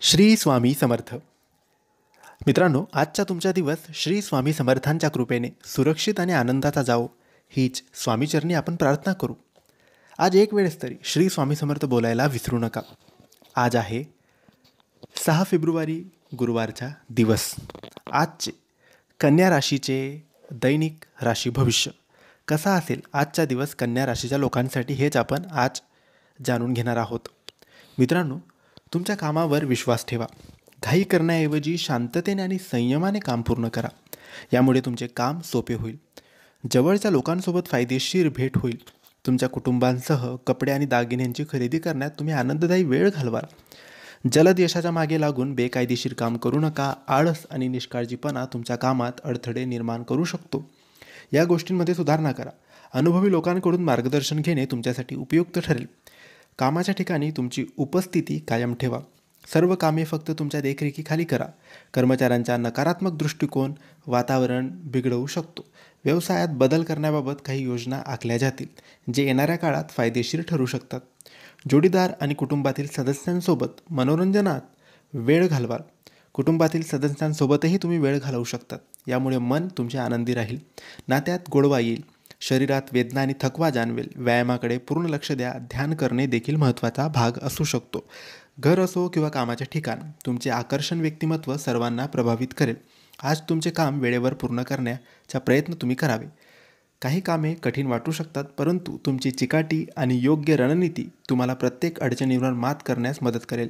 श्री स्वामी समर्थ. मित्रांनो, आजचा तुमचा दिवस श्री स्वामी समर्थांच्या कृपेने सुरक्षित आणि आनंदाचा जावो हीच स्वामीचरणी आपण प्रार्थना करू. आज एक वेळेस तरी श्री स्वामी समर्थ बोलायला विसरू नका. आज आहे 6 फेब्रुवारी गुरुवारचा दिवस. आजचे कन्या राशीचे दैनिक राशी भविष्य कसा असेल आजचा दिवस कन्या राशीच्या लोकांसाठी हेच आपण आज जाणून घेणार आहोत. मित्रांनो, तुमच्या कामावर विश्वास ठेवा. घाई करण्याऐवजी शांततेने आणि संयमाने काम पूर्ण करा. यामुळे तुमचे काम सोपे होईल. जवळच्या लोकांसोबत फायदेशीर भेट होईल. तुमच्या कुटुंबांसह कपडे आणि दागिन्यांची खरेदी करण्यात तुम्ही आनंददायी वेळ घालवाल. जलद यशाच्या मागे लागून बेकायदेशीर काम करू नका. आळस आणि निष्काळजीपणा तुमच्या कामात अडथळे निर्माण करू शकतो. या गोष्टींमध्ये सुधारणा करा. अनुभवी लोकांकडून मार्गदर्शन घेणे तुमच्यासाठी उपयुक्त ठरेल. कामाच्या ठिकाणी तुमची उपस्थिती कायम ठेवा. सर्व कामे फक्त तुमच्या देखरेखीखाली करा. कर्मचाऱ्यांचा नकारात्मक दृष्टिकोन वातावरण बिघडवू शकतो. व्यवसायात बदल करण्याबाबत काही योजना आखल्या जातील, जे येणाऱ्या काळात फायदेशीर ठरू शकतात. जोडीदार आणि कुटुंबातील सदस्यांसोबत मनोरंजनात वेळ घालवाल. कुटुंबातील सदस्यांसोबतही तुम्ही वेळ घालवू शकतात. यामुळे मन तुमचे आनंदी राहील. नात्यात गोडवा येईल. शरीरात वेदना आणि थकवा जाणवेल. व्यायामाकडे पूर्ण लक्ष द्या. ध्यान करणे देखील महत्त्वाचा भाग असू शकतो. घर असो किंवा कामाचे ठिकाण, तुमचे आकर्षण व्यक्तिमत्व सर्वांना प्रभावित करेल. आज तुमचे काम वेळेवर पूर्ण करण्याचा प्रयत्न तुम्ही करावे. काही कामे कठीण वाटू शकतात, परंतु तुमची चिकाटी आणि योग्य रणनीती तुम्हाला प्रत्येक अडचणीवर मात करण्यास मदत करेल.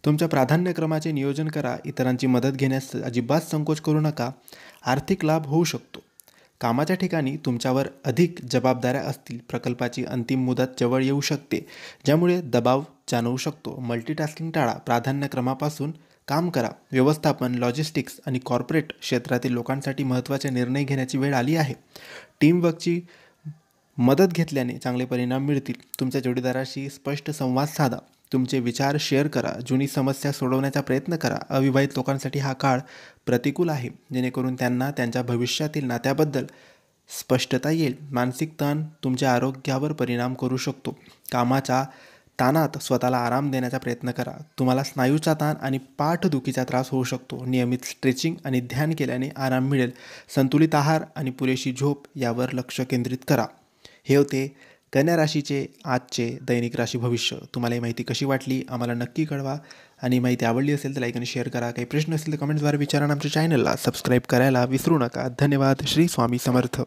तुमच्या प्राधान्यक्रमाचे नियोजन करा. इतरांची मदत घेण्यास अजिबात संकोच करू नका. आर्थिक लाभ होऊ शकतो. कामाच्या ठिकाणी तुमच्यावर अधिक जबाबदाऱ्या असतील. प्रकल्पाची अंतिम मुदत जवळ येऊ शकते, ज्यामुळे दबाव जाणवू शकतो. मल्टीटास्किंग टाळा. प्राधान्यक्रमापासून काम करा. व्यवस्थापन, लॉजिस्टिक्स आणि कॉर्पोरेट क्षेत्रातील लोकांसाठी महत्त्वाचे निर्णय घेण्याची वेळ आली आहे. टीमवर्कची मदत घेतल्याने चांगले परिणाम मिळतील. तुमच्या जोडीदाराशी स्पष्ट संवाद साधा. तुमचे विचार शेअर करा. जुनी समस्या सोडवण्याचा प्रयत्न करा. अविवाहित लोकांसाठी हा काळ प्रतिकूल आहे, जेणेकरून त्यांना त्यांच्या भविष्यातील नात्याबद्दल स्पष्टता येईल. मानसिक ताण तुमच्या आरोग्यावर परिणाम करू शकतो. कामाच्या ताणात स्वतःला आराम देण्याचा प्रयत्न करा. तुम्हाला स्नायूचा ताण आणि पाठदुखीचा त्रास होऊ शकतो. नियमित स्ट्रेचिंग आणि ध्यान केल्याने आराम मिळेल. संतुलित आहार आणि पुरेशी झोप यावर लक्ष केंद्रित करा. हे होते कन्या राशीचे आजचे दैनिक राशी भविष्य. तुम्हाला ही माहिती कशी वाटली आम्हाला नक्की कळवा. आणि माहिती आवडली असेल तर लाईक आणि शेअर करा. काही प्रश्न असतील तर कमेंट्सद्वारे विचारा. आमच्या चॅनलला सबस्क्राईब करायला विसरू नका. धन्यवाद. श्री स्वामी समर्थ.